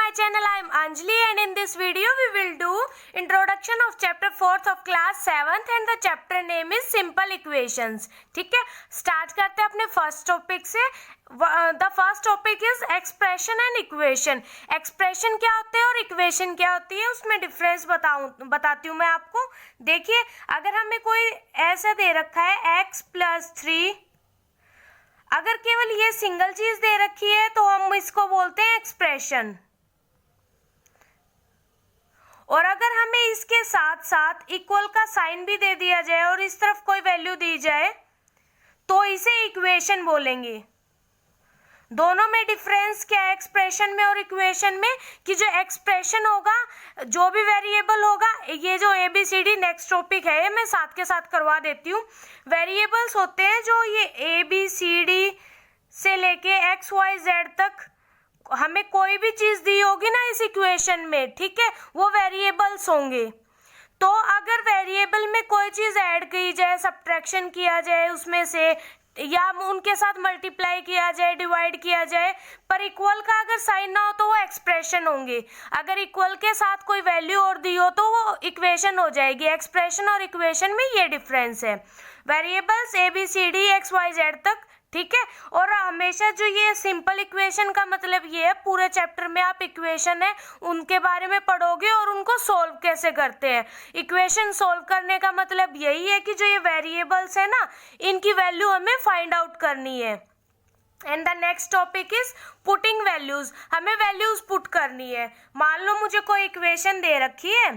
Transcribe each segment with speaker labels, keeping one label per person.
Speaker 1: my channel. I am Anjali and in this video we will do introduction of chapter 4th of class 7th and the chapter name is simple equations. ठीक है, start करते हैं अपने first topic से. The first topic is expression and equation. Expression क्या होते हैं और इक्वेशन क्या होती है, उसमें डिफरेंस बताती हूँ मैं आपको. देखिए, अगर हमें कोई ऐसा दे रखा है x+3, अगर केवल ये सिंगल चीज दे रखी है तो हम इसको बोलते हैं एक्सप्रेशन. और अगर हमें इसके साथ साथ इक्वल का साइन भी दे दिया जाए और इस तरफ कोई वैल्यू दी जाए तो इसे इक्वेशन बोलेंगे. दोनों में डिफरेंस क्या है एक्सप्रेशन में और इक्वेशन में, कि जो एक्सप्रेशन होगा, जो भी वेरिएबल होगा, ये जो ABCD नेक्स्ट टॉपिक है मैं साथ के साथ करवा देती हूँ. वेरिएबल्स होते हैं जो ये ABCD से लेके XYZ तक हमें कोई भी चीज दी होगी ना इस इक्वेशन में, ठीक है, वो वेरिएबल्स होंगे. तो अगर वेरिएबल में कोई चीज ऐड की जाए, सब्ट्रैक्शन किया जाए उसमें से, या उनके साथ मल्टीप्लाई किया जाए, डिवाइड किया जाए, पर इक्वल का अगर साइन ना हो तो वो एक्सप्रेशन होंगे. अगर इक्वल के साथ कोई वैल्यू और दी हो तो वो इक्वेशन हो जाएगी. एक्सप्रेशन और इक्वेशन में ये डिफरेंस है. वेरिएबल्स ABCD XYZ तक, ठीक है. और हमेशा जो ये सिंपल इक्वेशन का मतलब ये है, पूरे चैप्टर में आप इक्वेशन है उनके बारे में पढ़ोगे और उनको सोल्व कैसे करते हैं. इक्वेशन सोल्व करने का मतलब यही है कि जो ये वेरिएबल्स है ना, इनकी वैल्यू हमें फाइंड आउट करनी है. And the next topic is putting values. हमें वैल्यूज पुट करनी है. मान लो मुझे कोई इक्वेशन दे रखी है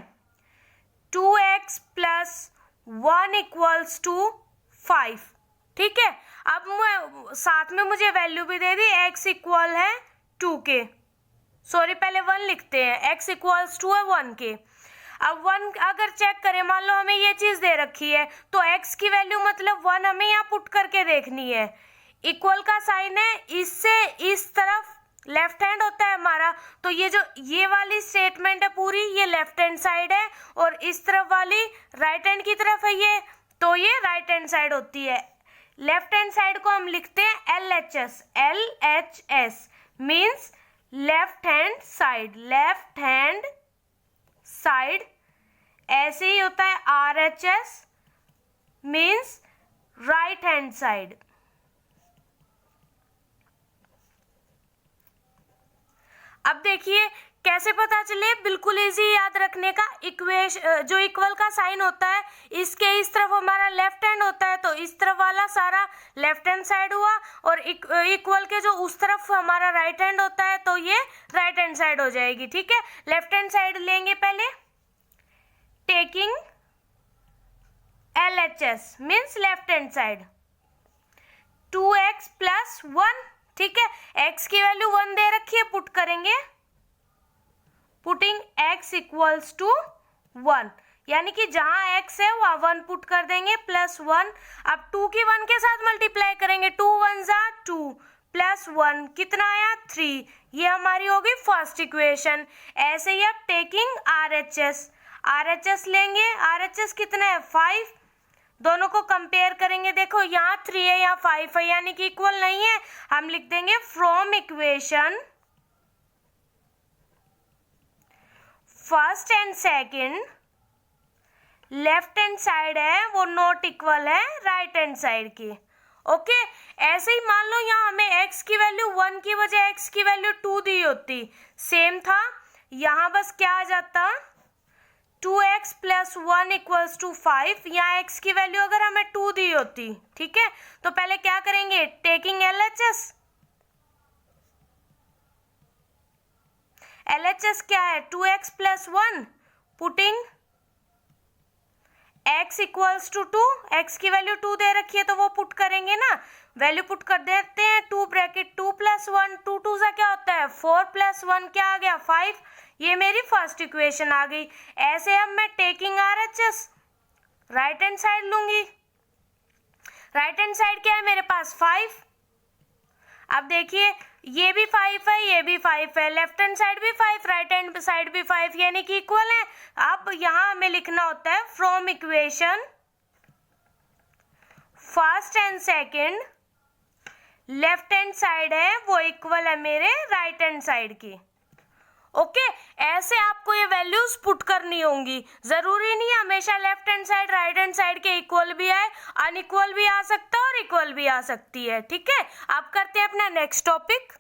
Speaker 1: 2x + 1 = 5, ठीक है. अब साथ में मुझे वैल्यू भी दे दी, x इक्वल है 2 के, सॉरी पहले 1 लिखते हैं, x इक्वल्स टू है 1 के. अब 1 अगर चेक करें, मान लो हमें ये चीज दे रखी है तो x की वैल्यू मतलब 1 हमें यहाँ पुट करके देखनी है. इक्वल का साइन है, इससे इस तरफ लेफ्ट हैंड होता है हमारा, तो ये वाली स्टेटमेंट है पूरी, ये लेफ्ट हैंड साइड है, और इस तरफ वाली राइट हैंड की तरफ है ये, तो ये राइट हैंड साइड होती है. लेफ्ट हैंड साइड को हम लिखते हैं LHS. LHS means left hand side. Left hand side. ऐसे ही होता है RHS means right hand side. अब देखिए कैसे पता चले, बिल्कुल इजी याद रखने का. इक्वेशन जो इक्वल का साइन होता है, इसके इस तरफ हमारा लेफ्ट हैंड होता है, तो इस तरफ वाला सारा लेफ्ट हैंड साइड हुआ, और इक्वल के जो उस तरफ हमारा राइट हैंड होता है तो ये राइट हैंड साइड हो जाएगी, ठीक है. लेफ्ट हैंड साइड लेंगे पहले, taking LHS means left hand side. 2x + 1, ठीक है. x की वैल्यू 1 दे रखी है, पुट करेंगे, पुटिंग x इक्वल्स टू 1, यानी कि जहां x है वहां 1 पुट कर देंगे, +1. अब 2 की 1 के साथ मल्टीप्लाई करेंगे, 2 1 = 2 +1 कितना आया 3. ये हमारी होगी फर्स्ट इक्वेशन. ऐसे ही अब टेकिंग RHS लेंगे. RHS कितना है 5. दोनों को कंपेयर करेंगे, देखो यहाँ 3 है यहाँ 5 है, यानी कि इक्वल नहीं है. हम लिख देंगे from equation first and second left hand side है वो नॉट इक्वल है राइट हैंड साइड की. ओके. ऐसे ही मान लो यहाँ हमें x की वैल्यू 1 की बजाय x की वैल्यू 2 दी होती, सेम था, यहाँ बस क्या आ जाता, 2x + 1 = 5. यहाँ x की वैल्यू अगर हमें 2 दी होती, ठीक है, तो पहले क्या करेंगे, टेकिंग LHS. LHS क्या है 2x + 1, putting x equals to 2. x की वैल्यू 2 दे रखी है तो वो पुट करेंगे ना, वैल्यू पुट कर देते हैं, 2 ब्रैकेट 2 + 1, 2 2 सा क्या होता है 4 + 1 क्या आ गया 5. ये मेरी फर्स्ट इक्वेशन आ गई. ऐसे अब मैं taking RHS right hand side लूंगी. राइट हैंड साइड क्या है मेरे पास 5. अब देखिए ये भी 5 है, ये भी 5 है, लेफ्ट हैंड साइड भी 5, राइट हैंड साइड भी 5, यानी कि इक्वल है. अब यहां हमें लिखना होता है from equation first and second left hand side है वो इक्वल है मेरे राइट हैंड साइड की. ओके ऐसे आपको ये वैल्यूज पुट करनी होंगी, जरूरी नहीं हमेशा left hand side right hand side के इक्वल भी आए, अनइक्वल भी आ सकता है और इक्वल भी आ सकती है। ठीक है, आप करते हैं अपना नेक्स्ट टॉपिक।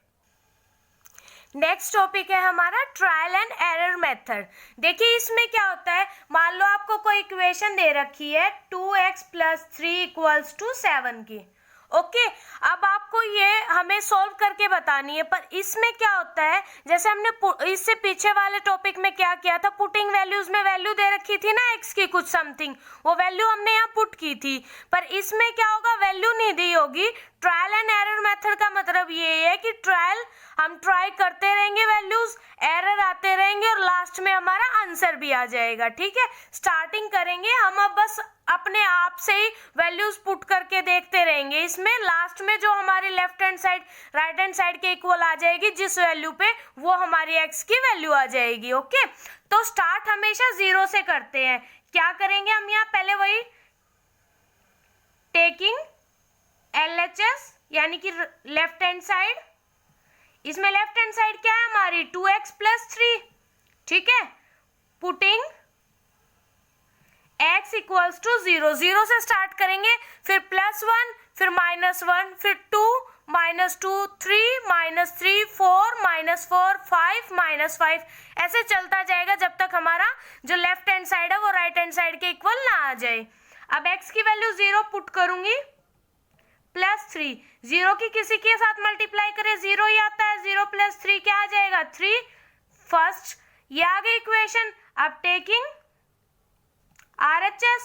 Speaker 1: नेक्स्ट टॉपिक है हमारा ट्रायल एंड एरर मेथड। देखिए इसमें क्या होता है, मान लो आपको कोई इक्वेशन दे रखी है 2x + 3 = 7 की। ओके अब आपको ये हमें सॉल्व करके बतानी है, पर इसमें क्या होता है, जैसे हमने इससे पीछे वाले टॉपिक में क्या किया था, पुटिंग वैल्यूज में वैल्यू दे रखी थी ना x की कुछ समथिंग, वो वैल्यू हमने यहाँ पुट की थी। पर इसमें क्या होगा, वैल्यू नहीं दी होगी। ट्रायल एंड एरर मेथड का मतलब ये है कि ट्रायल हम ट्राई करते रहेंगे वैल्यूज, एरर आते रहेंगे और लास्ट में हमारा आंसर भी आ जाएगा। ठीक है, स्टार्टिंग करेंगे हम अब बस अपने आप से ही वैल्यूज पुट करके देखते रहेंगे। इसमें लास्ट में जो हमारी left hand side right hand side के इक्वल आ जाएगी जिस वैल्यू पे, वो हमारी एक्स की वैल्यू आ जाएगी। ओके तो स्टार्ट हमेशा 0 से करते हैं। क्या करेंगे हम यहाँ, पहले वही टेकिंग LHS यानी कि लेफ्ट हैंड साइड, इसमें लेफ्ट हैंड साइड क्या है हमारी 2x + 3। ठीक है, पुटिंग x = 0, 0 से स्टार्ट करेंगे, फिर +1, फिर -1, फिर 2, -2, 3, -3, 4, -4, 5, -5, ऐसे चलता जाएगा जब तक हमारा जो लेफ्ट हैंड साइड है वो राइट हैंड साइड के इक्वल ना आ जाए। अब x की वैल्यू 0 पुट करूंगी, +3, 0 की किसी के साथ मल्टीप्लाई करें 0 ही आता है, 0 + 3 क्या आ जाएगा 3 फर्स्ट, ये आ गई इक्वेशन। अब taking RHS,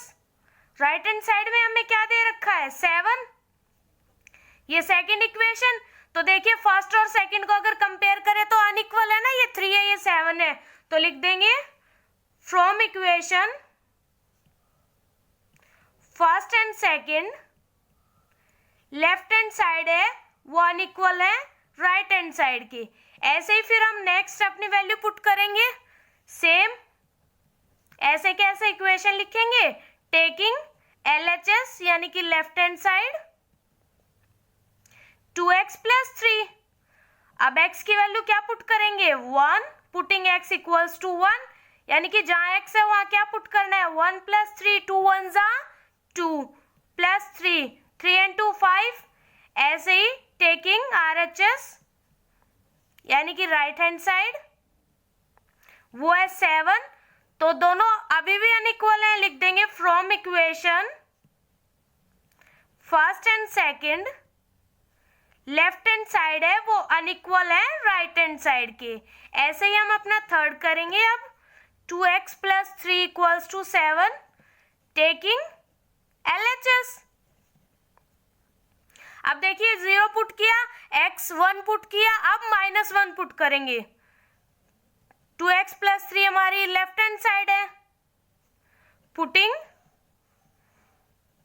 Speaker 1: right hand side में हमें क्या दे रखा है 7, ये सेकंड इक्वेशन। तो देखिए फर्स्ट और सेकंड को अगर कंपेयर करें तो अनइक्वल है ना, ये 3 है ये 7 है, तो लिख देंगे from equation first and second left hand side है वो अनइक्वल है राइट हैंड साइड की। ऐसे ही फिर हम नेक्स्ट अपनी वैल्यू पुट करेंगे, सेम ऐसे कैसे इक्वेशन लिखेंगे, टेकिंग LHS यानी कि लेफ्ट हैंड साइड 2x + 3। अब x की वैल्यू क्या पुट करेंगे 1, पुटिंग x = 1 यानी कि जहां x है वहां क्या पुट करना है 1 + 3, 2 1 = 2 +3, 3 and 2 5। ऐसे ही टेकिंग RHS यानी कि राइट हैंड साइड वो है 7, तो दोनों अभी भी अनइक्वल है, लिख देंगे from equation first and second left hand side है वो अनइक्वल है राइट हैंड साइड के। ऐसे ही हम अपना थर्ड करेंगे, अब 2x + 3 = 7, टेकिंग LHS। अब देखिए 0 पुट किया, x 1 पुट किया, अब -1 पुट करेंगे। 2x + 3 हमारी लेफ्ट हैंड साइड है, putting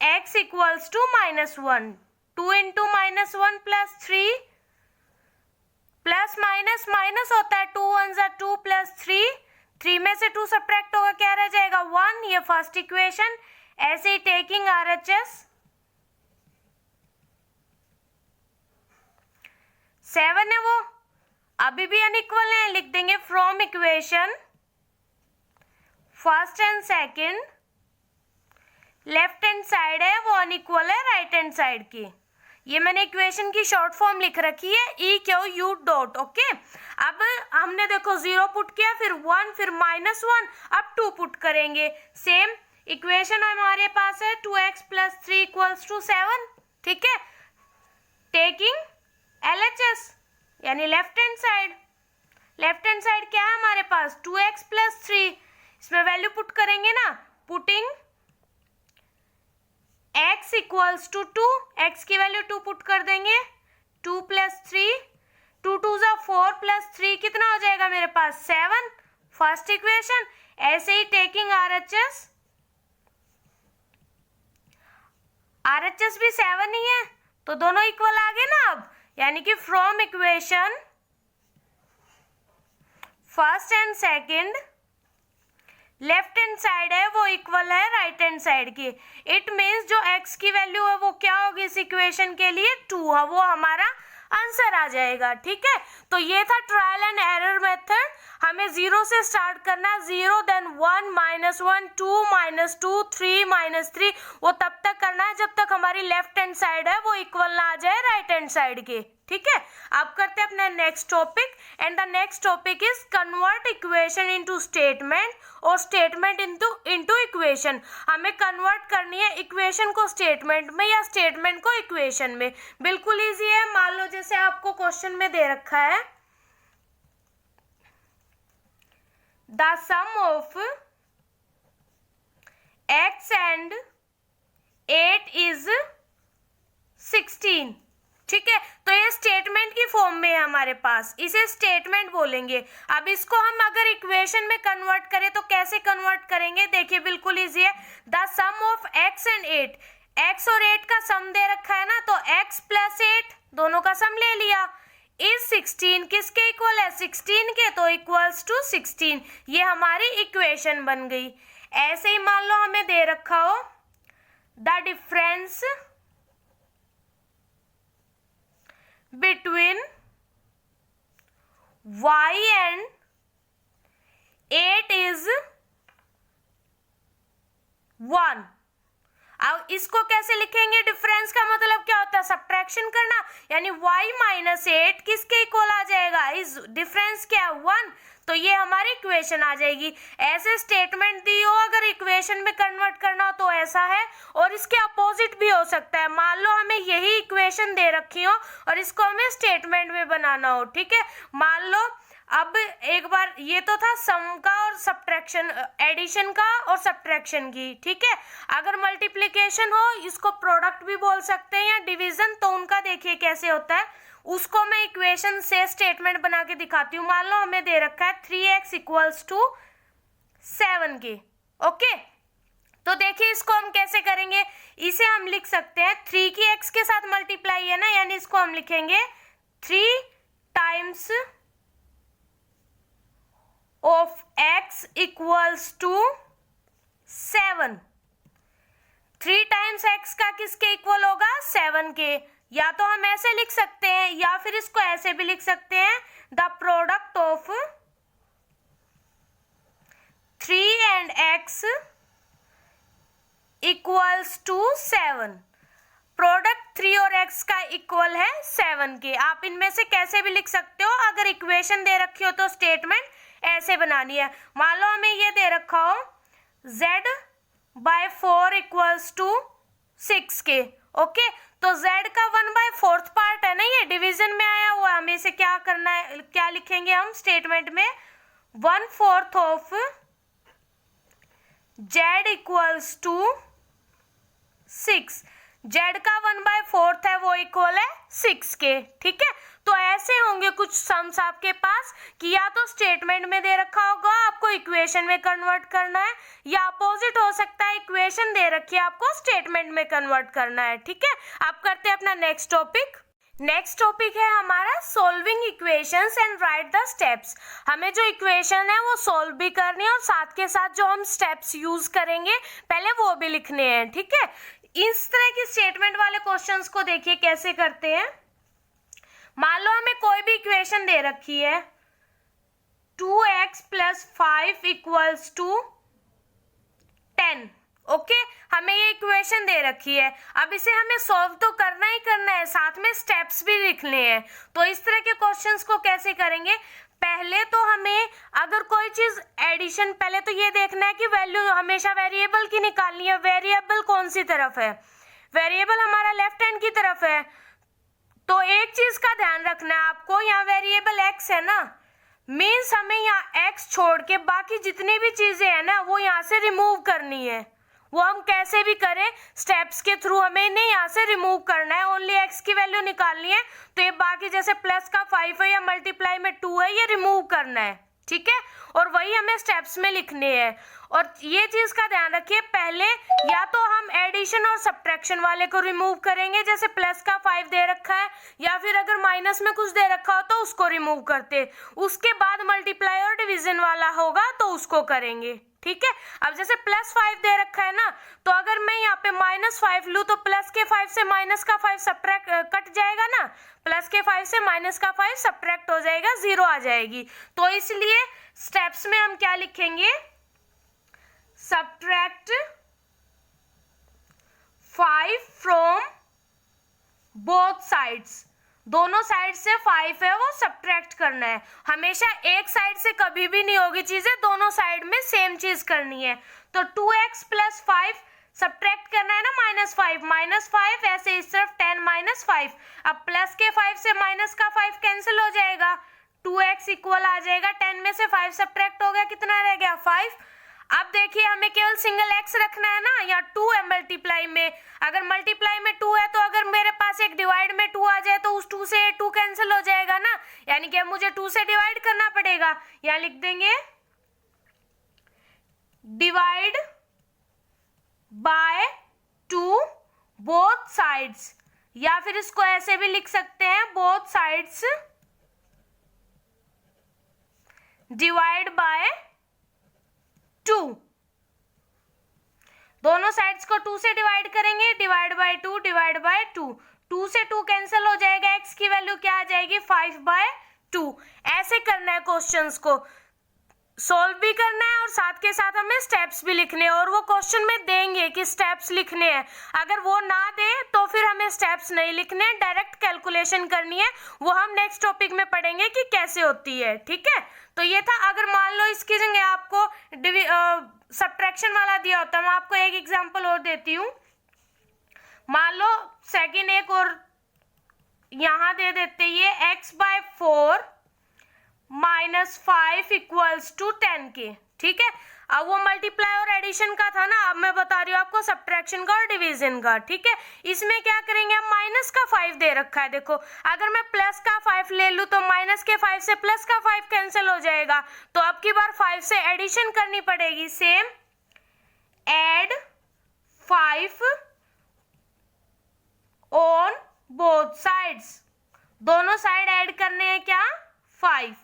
Speaker 1: x = -1, 2 × -1 + 3 plus minus minus होता है, 2 1 = 2 + 3, 3 में से 2 सब्ट्रैक्ट होगा क्या रह जाएगा 1, ये फर्स्ट इक्वेशन। ऐसे ही टेकिंग RHS 7 है वो अभी भी अनइक्वल है, लिख देंगे from equation first and second left hand side है वो अनइक्वल है राइट हैंड साइड की। ये मैंने इक्वेशन की शॉर्ट फॉर्म लिख रखी है EQ ओके। अब हमने देखो 0 पुट किया, फिर 1, फिर -1, अब 2 पुट करेंगे। सेम इक्वेशन हमारे पास है 2x + 3 = 7, ठीक है। टेकिंग LHS यानी left hand side, left hand side क्या है हमारे पास 2x + 3, इसमें वैल्यू पुट करेंगे ना, पुटिंग x = 2, x की वैल्यू 2 पुट कर देंगे, 2 + 3, 2 2 = 4 + 3 कितना हो जाएगा मेरे पास 7, फर्स्ट इक्वेशन। ऐसे ही टेकिंग RHS भी 7 ही है, तो दोनों इक्वल आ गए ना अब, यानी कि from equation first and second left hand side है वो इक्वल है राइट हैंड साइड की। इट मीन्स जो x की वैल्यू है वो क्या होगी इस इक्वेशन के लिए 2 है, वो हमारा आंसर आ जाएगा। ठीक है, तो ये था ट्रायल एंड एरर मेथड। हमें 0 से स्टार्ट करना है, 0 देन 1 -1 2 -2 3 -3, वो तब तक करना है जब तक हमारी लेफ्ट हैंड साइड है वो इक्वल ना आ जाए राइट हैंड साइड के। ठीक है, अब करते हैं अपना next topic, and the next topic is convert equation into statement और स्टेटमेंट इनटू इक्वेशन। हमें कन्वर्ट करनी है इक्वेशन को स्टेटमेंट में या स्टेटमेंट को इक्वेशन में। बिल्कुल इजी है। मान लो जैसे आपको क्वेश्चन में दे रखा है the sum of x and 8 is 16। ठीक है, तो ये स्टेटमेंट की फॉर्म में है हमारे पास, इसे स्टेटमेंट बोलेंगे। अब इसको हम अगर इक्वेशन में कन्वर्ट करें तो कैसे कन्वर्ट करेंगे, देखिए बिल्कुल इजी है। The sum of x and 8, x और 8 का सम दे रखा है ना, तो x + 8 दोनों का सम ले लिया, इज 16 किसके इक्वल है, 16 के, तो इक्वल्स टू 16। ये हमारी इक्वेशन बन गई। ऐसे ही मान लो हमें दे रखा हो the difference between y and 8 is 1। अब इसको कैसे लिखेंगे, डिफरेंस का मतलब क्या होता है, सब्ट्रैक्शन करना, यानी y - 8 किसके इक्वल आ जाएगा, इस डिफरेंस क्या है 1, तो ये हमारी इक्वेशन आ जाएगी। ऐसे स्टेटमेंट दी हो अगर इक्वेशन में कन्वर्ट करना हो तो ऐसा है, और इसके अपोजिट भी हो सकता है। मान लो हमें यही इक्वेशन दे रखी हो और इसको हमें स्टेटमेंट में बनाना हो। ठीक है, मान लो अब एक बार ये तो था सम का और सब्ट्रैक्शन, एडिशन का और सब्ट्रैक्शन की। ठीक है, अगर मल्टीप्लिकेशन हो इसको प्रोडक्ट भी बोल सकते हैं या डिवीजन, तो उनका देखिए कैसे होता है, उसको मैं इक्वेशन से स्टेटमेंट बना के दिखाती हूँ। मान लो हमें दे रखा है 3x = 7 के। ओके, तो देखिए इसको हम कैसे करेंगे, इसे हम लिख सकते हैं 3 की x के साथ मल्टीप्लाई है ना, यानी इसको हम लिखेंगे 3 times of x = 7। 3 times x का किसके इक्वल होगा, 7 के। या तो हम ऐसे लिख सकते हैं या फिर इसको ऐसे भी लिख सकते हैं, the product of 3 and x = 7। Product 3 और x का इक्वल है 7 के। आप इनमें से कैसे भी लिख सकते हो, अगर इक्वेशन दे रखी हो तो स्टेटमेंट ऐसे बनानी है। मान लो हमें ये दे रखा हो z/4 = 6 के। ओके, तो z का 1/4 पार्ट है ना, ये डिवीजन में आया हुआ, हमें इसे क्या करना है, क्या लिखेंगे हम स्टेटमेंट में, 1/4 ऑफ z = 6। z का 1/4 है वो इक्वल है 6 के। ठीक है, तो ऐसे होंगे कुछ सम्स आपके पास कि या तो स्टेटमेंट में दे रखा होगा आपको इक्वेशन में कन्वर्ट करना है, या अपोजिट हो सकता है इक्वेशन दे रखी है आपको स्टेटमेंट में कन्वर्ट करना है। ठीक है, अब करते हैं अपना नेक्स्ट टॉपिक। नेक्स्ट टॉपिक है हमारा solving equations and right the steps. हमें जो इक्वेशन है वो सॉल्व भी करनी है और साथ के साथ जो हम स्टेप्स यूज करेंगे पहले वो भी लिखने हैं। ठीक है, इस तरह की स्टेटमेंट वाले क्वेश्चंस को देखिए कैसे करते हैं। मान लो हमें कोई भी इक्वेशन दे रखी है 2x + 5 = 10। ओके, हमें ये इक्वेशन दे रखी है, अब इसे हमें सॉल्व तो करना ही करना है, साथ में स्टेप्स भी लिखने हैं। तो इस तरह के क्वेश्चंस को कैसे करेंगे, पहले तो हमें अगर कोई चीज एडिशन, पहले तो ये देखना है कि वैल्यू हमेशा वेरिएबल की निकालनी है। वेरिएबल कौन सी तरफ है, वेरिएबल हमारा लेफ्ट हैंड की तरफ है, तो एक चीज का ध्यान रखना है आपको, यहाँ वेरिएबल x है ना, मीन्स हमें यहाँ x छोड़ के बाकी जितनी भी चीजें हैं ना वो यहाँ से रिमूव करनी है। वो हम कैसे भी करें, स्टेप्स के थ्रू हमें इन्हें यहाँ से रिमूव करना है, ओनली x की वैल्यू निकालनी है। तो ये बाकी जैसे प्लस का 5 है या मल्टीप्लाई में 2 है, ये रिमूव करना है। ठीक है, और वही हमें स्टेप्स में लिखने हैं। और ये चीज का ध्यान रखिए, पहले या तो हम एडिशन और सब्ट्रैक्शन वाले को रिमूव करेंगे, जैसे प्लस का 5 +5 दे रखा है, या फिर अगर माइनस में कुछ दे रखा हो तो उसको रिमूव करते, उसके बाद मल्टीप्लाई और डिवीजन वाला होगा तो उसको करेंगे। ठीक है, अब जैसे +5 दे रखा है ना, तो अगर मैं यहाँ पे -5 लूँ तो प्लस के 5 से माइनस का 5 सब्ट्रैक्ट कट जाएगा ना, प्लस के 5 से माइनस का 5 सब्ट्रैक्ट हो जाएगा, 0 आ जाएगी। तो इसलिए स्टेप्स में हम क्या लिखेंगे, सब्ट्रैक्ट 5 फ्रॉम बोथ साइड्स, दोनों साइड से 5 है वो सब्ट्रैक्ट करना है। हमेशा एक साइड से कभी भी नहीं होगी चीजें, दोनों साइड में सेम चीज करनी है। तो 2x + 5 सब्ट्रैक्ट करना है ना, -5 ऐसे इस तरफ 10 - 5। अब प्लस के 5 से माइनस का 5 कैंसिल हो जाएगा, 2x इक्वल आ जाएगा 10 में से 5 सब्ट्रैक्ट हो गया, कितना रह गया 5। अब देखिए हमें केवल सिंगल x रखना है ना, या 2 है मल्टीप्लाई में, अगर मल्टीप्लाई में 2 है तो अगर मेरे पास एक डिवाइड में 2 आ जाए तो उस 2 से 2 कैंसिल हो जाएगा ना, यानी कि अब मुझे 2 से डिवाइड करना पड़ेगा। यहाँ लिख देंगे डिवाइड बाय 2 बोथ साइड्स, या फिर इसको ऐसे भी लिख सकते हैं बोथ साइड्स डिवाइड बाय 2, दोनों साइड्स को 2 से डिवाइड करेंगे, डिवाइड बाय 2 डिवाइड बाय 2, 2 से 2 कैंसिल हो जाएगा, x की वैल्यू क्या आ जाएगी 5/2। ऐसे करना है, क्वेश्चंस को सॉल्व भी करना है और साथ के साथ हमें स्टेप्स भी लिखने हैं, और वो क्वेश्चन में देंगे कि स्टेप्स लिखने हैं, अगर वो ना दे तो फिर हमें स्टेप्स नहीं लिखने हैं, डायरेक्ट कैलकुलेशन करनी है, वो हम नेक्स्ट टॉपिक में पढ़ेंगे कि कैसे होती है। ठीक है, तो ये था। अगर मान लो इसकी जगह आपको सब्ट्रैक्शन वाला दिया होता, मैं आपको एक एग्जांपल और देती हूँ। मान लो सेकंड एक और यहां दे देते, ये x/4 -5 = 10 के। ठीक है, अब वो मल्टीप्लाई और एडिशन का था ना, अब मैं बता रही हूँ आपको सब्ट्रैक्शन का और डिवीजन का। ठीक है, इसमें क्या करेंगे, हम माइनस का 5 दे रखा है, देखो अगर मैं प्लस का 5 ले लूँ तो माइनस के 5 से प्लस का 5 कैंसिल हो जाएगा, तो अब की बार 5 से एडिशन करनी पड़ेगी, same add 5 on both sides, दोनों साइड ऐड करने हैं क्या 5,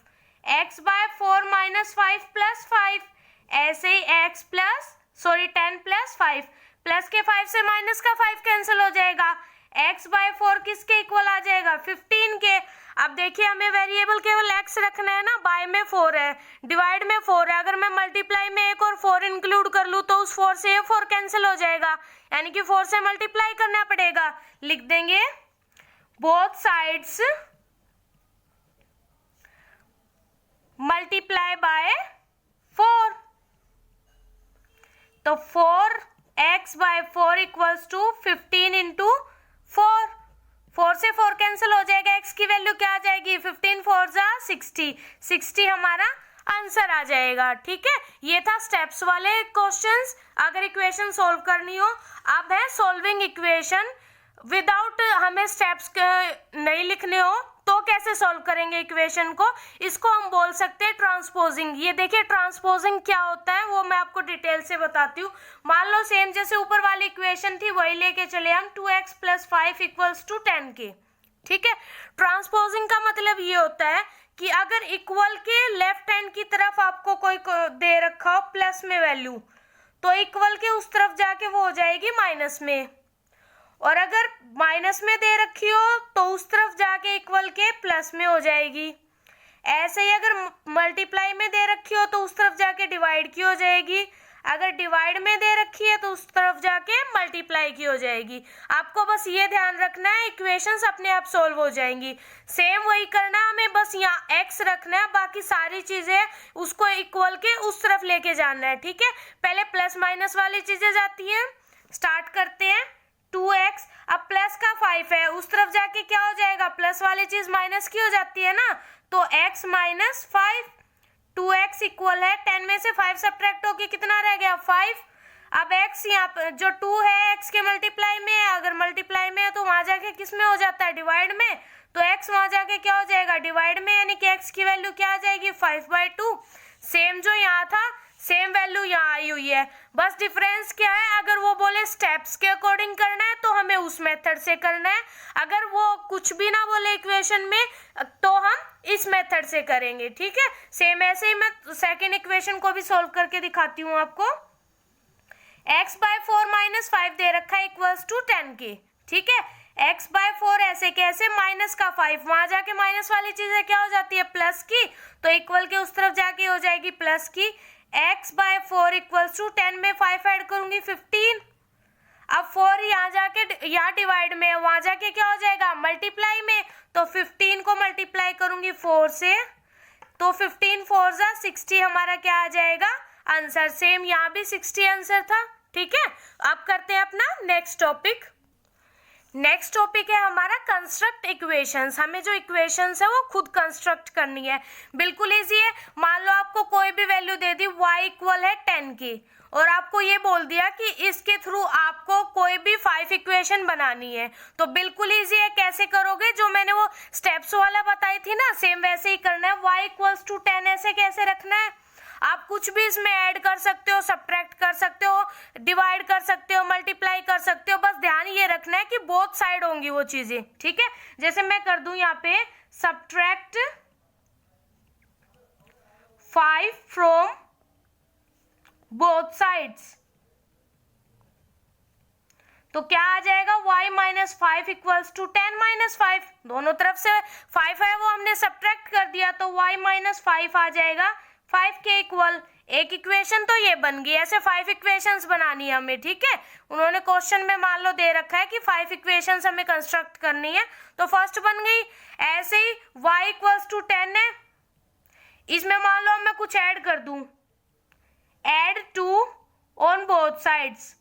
Speaker 1: x/4 -5 + 5, ऐसे ही 10 + 5, प्लस के 5 से माइनस का 5 कैंसिल हो जाएगा, x/4 किसके इक्वल आ जाएगा 15 के। अब देखिए हमें वेरिएबल केवल x रखना है ना, बाय में 4 है, डिवाइड में 4 है, अगर मैं मल्टीप्लाई में एक और 4 इंक्लूड कर लूँ तो उस 4 से ये 4 कैंसिल हो जाएगा, यानी कि 4 से मल्टीप्लाई करना पड़ेगा। लिख देंगे बोथ साइड्स मल्टीप्लाई बाय 4, तो 4x/4 = 15 × 4, 4 से 4 कैंसिल हो जाएगा, x की वैल्यू क्या आ जाएगी 15 × 4 = 60, 60 हमारा आंसर आ जाएगा। ठीक है, ये था स्टेप्स वाले क्वेश्चंस। अगर इक्वेशन सॉल्व करनी हो, अब है सॉल्विंग इक्वेशन विदाउट हमें स्टेप्स नहीं लिखने हो तो कैसे सॉल्व करेंगे इक्वेशन को, इसको हम बोल सकते हैं ट्रांसपोजिंग। ये देखिए ट्रांसपोजिंग क्या होता है वो मैं आपको डिटेल से बताती हूँ। मान लो सेम जैसे ऊपर वाली इक्वेशन थी वही लेके चले हम, 2x + 5 = 10 के। ठीक है, ट्रांसपोजिंग का मतलब ये होता है कि अगर इक्वल के लेफ्ट हैंड की तरफ आपको कोई दे रखा हो प्लस में वैल्यू, तो इक्वल के उस तरफ जाके वो हो जाएगी माइनस में, और अगर माइनस में दे रखी हो तो उस तरफ जाके इक्वल के प्लस में हो जाएगी। ऐसे ही अगर मल्टीप्लाई में दे रखी हो तो उस तरफ जाके डिवाइड की हो जाएगी, अगर डिवाइड में दे रखी है तो उस तरफ जाके मल्टीप्लाई की हो जाएगी। आपको बस ये ध्यान रखना है, इक्वेशंस अपने आप सॉल्व हो जाएंगी। सेम वही करना है हमें, बस यहाँ x रखना है, बाकी सारी चीजें उसको इक्वल के उस तरफ लेके जाना है। ठीक है, पहले प्लस माइनस वाली चीजें जाती है, स्टार्ट करते हैं 2x, अब प्लस का 5 है, उस तरफ जाके क्या हो जाएगा प्लस वाली चीज माइनस की हो जाती है ना, तो x - 5, 2x इक्वल है 10 में से 5 सब्ट्रैक्ट होके कितना रह गया 5। अब x यहाँ पर जो 2 है x के मल्टीप्लाई में है, अगर मल्टीप्लाई में है तो वहां जाके किस में हो जाता है डिवाइड में, तो x वहां जाके क्या हो जाएगा डिवाइड में, यानी कि x की वैल्यू क्या आ जाएगी 5/2। सेम जो यहाँ था सेम वैल्यू यहाँ आई हुई है। बस डिफरेंस क्या है, अगर वो बोले स्टेप्स के अकॉर्डिंग करना है तो हमें उस मेथड से करना है, अगर वो कुछ भी ना बोले इक्वेशन में तो हम इस मेथड से करेंगे। ठीक है, सेम ऐसे ही मैं सेकेंड इक्वेशन को भी सॉल्व करके दिखाती हूँ आपको। x/4 - 5 दे रखा है इक्वल्स टू 10 के। ठीक है, x/4 ऐसे कैसे, माइनस का 5, वहां जाके माइनस वाली चीजें क्या हो जाती है, प्लस की, तो इक्वल के उस तरफ जाके हो जाएगी प्लस की। x/4 इक्वल्स टू 10 में 5 ऐड करूंगी 15। अब 4 यहाँ जाके यहाँ डिवाइड में, वहां जाके क्या हो जाएगा, मल्टीप्लाई में, तो 15 को मल्टीप्लाई करूंगी 4 से, तो 15 4 जा 60 हमारा क्या आ जाएगा आंसर। सेम यहाँ भी 60 आंसर था। ठीक है, अब करते हैं अपना नेक्स्ट टॉपिक। नेक्स्ट टॉपिक है हमारा कंस्ट्रक्ट इक्वेशंस। हमें जो इक्वेशंस है वो खुद कंस्ट्रक्ट करनी है, बिल्कुल इजी है। मान लो आपको कोई भी वैल्यू दे दी, y इक्वल है 10 की, और आपको ये बोल दिया कि इसके थ्रू आपको कोई भी 5 इक्वेशन बनानी है, तो बिल्कुल इजी है। कैसे करोगे, जो मैंने वो स्टेप्स वाला बताई थी ना, सेम वैसे ही करना है। y इक्वल्स टू 10 ऐसे कैसे रखना है, आप कुछ भी इसमें ऐड कर सकते हो, सब्ट्रैक्ट कर सकते हो, डिवाइड कर सकते हो, मल्टीप्लाई कर सकते हो, बस ध्यान ये रखना है कि बोथ साइड होंगी वो चीजें। ठीक है, जैसे मैं कर दूं यहाँ पे सब्ट्रैक्ट 5 फ्रॉम बोथ साइड्स, तो क्या आ जाएगा, y - 5 इक्वल्स टू 10 - 5, दोनों तरफ से 5 है वो हमने सब्ट्रैक्ट कर दिया, तो y - 5 आ जाएगा 5 के इक्वल। एक इक्वेशन तो ये बन गई, ऐसे 5 इक्वेशंस बनानी है हमें। ठीक है, उन्होंने क्वेश्चन में मान लो दे रखा है कि 5 इक्वेशंस हमें कंस्ट्रक्ट करनी है, तो फर्स्ट बन गई। ऐसे ही y इक्वल्स टू 10 है, इसमें मान लो मैं कुछ ऐड कर दूं, ऐड 2 ऑन बोथ साइड्स,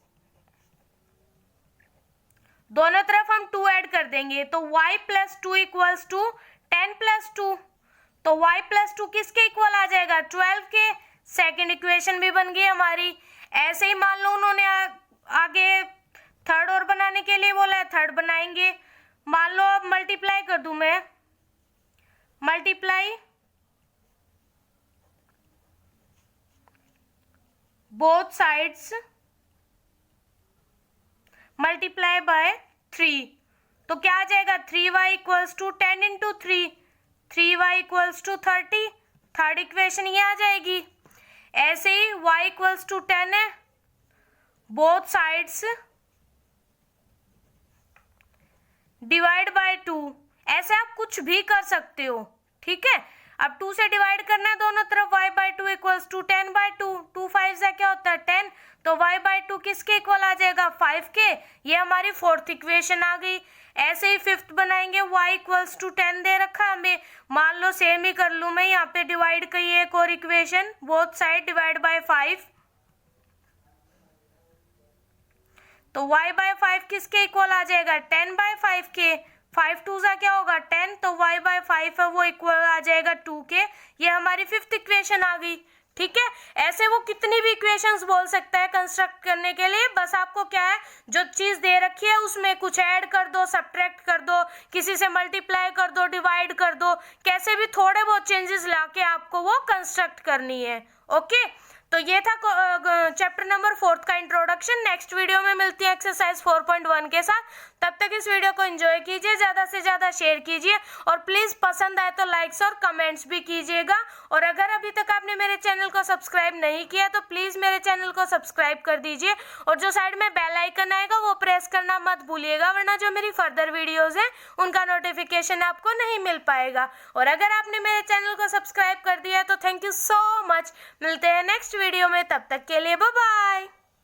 Speaker 1: दोनों तरफ हम 2 ऐड कर देंगे, तो y + 2 इक्वल्स टू 10 + 2, तो y + 2 किसके इक्वल आ जाएगा, 12 के। सेकंड इक्वेशन भी बन गई हमारी। ऐसे ही मान लो उन्होंने आगे थर्ड और बनाने के लिए बोला है, थर्ड बनाएंगे। मान लो अब मल्टीप्लाई कर दूं मैं, multiply both sides multiply by 3, तो क्या आ जाएगा, 3y equals to 10 × 3, 3y equals to 30, third equation ये आ जाएगी। ऐसे ही y इक्वल्स टू 10 है, बोथ साइड्स डिवाइड बाय 2, ऐसे आप कुछ भी कर सकते हो। ठीक है, अब 2 से डिवाइड करना है दोनों तरफ, y/2 इक्वल्स टू 10/2, 2 5 से क्या होता है 10, तो y/2 किसके इक्वल आ जाएगा, 5 के। ये हमारी फोर्थ इक्वेशन आ गई। ऐसे ही फिफ्थ बनाएंगे, y इक्वल्स टू 10 दे रखा हमें, मान लो सेम ही कर लूं मैं, यहाँ पे डिवाइड करी एक और equation, both side divide by 5, तो y/5 किसके इक्वल आ जाएगा, 10/5 के। 5 2 सा क्या होगा 10, तो y/5 है वो इक्वल आ जाएगा 2 के। ये हमारी फिफ्थ इक्वेशन आ गई। ठीक है, ऐसे वो कितनी भी इक्वेशंस बोल सकता है कंस्ट्रक्ट करने के लिए, बस आपको क्या है, जो चीज दे रखी है उसमें कुछ ऐड कर दो, सब्ट्रैक्ट कर दो, किसी से मल्टीप्लाई कर दो, डिवाइड कर दो, कैसे भी थोड़े बहुत चेंजेस लाके आपको वो कंस्ट्रक्ट करनी है। ओके, तो ये था चैप्टर नंबर 4 का इंट्रोडक्शन। नेक्स्ट वीडियो में मिलती है एक्सरसाइज 4.1 के साथ। तब तक इस वीडियो को एंजॉय कीजिए, ज़्यादा से ज़्यादा शेयर कीजिए, और प्लीज़ पसंद आए तो लाइक्स और कमेंट्स भी कीजिएगा। और अगर अभी तक आपने मेरे चैनल को सब्सक्राइब नहीं किया तो प्लीज़ मेरे चैनल को सब्सक्राइब कर दीजिए, और जो साइड में बेल आइकन आएगा वो प्रेस करना मत भूलिएगा, वरना जो मेरी फर्दर वीडियोज़ हैं उनका नोटिफिकेशन आपको नहीं मिल पाएगा। और अगर आपने मेरे चैनल को सब्सक्राइब कर दिया है तो थैंक यू सो मच। मिलते हैं नेक्स्ट वीडियो में, तब तक के लिए बाय बाय।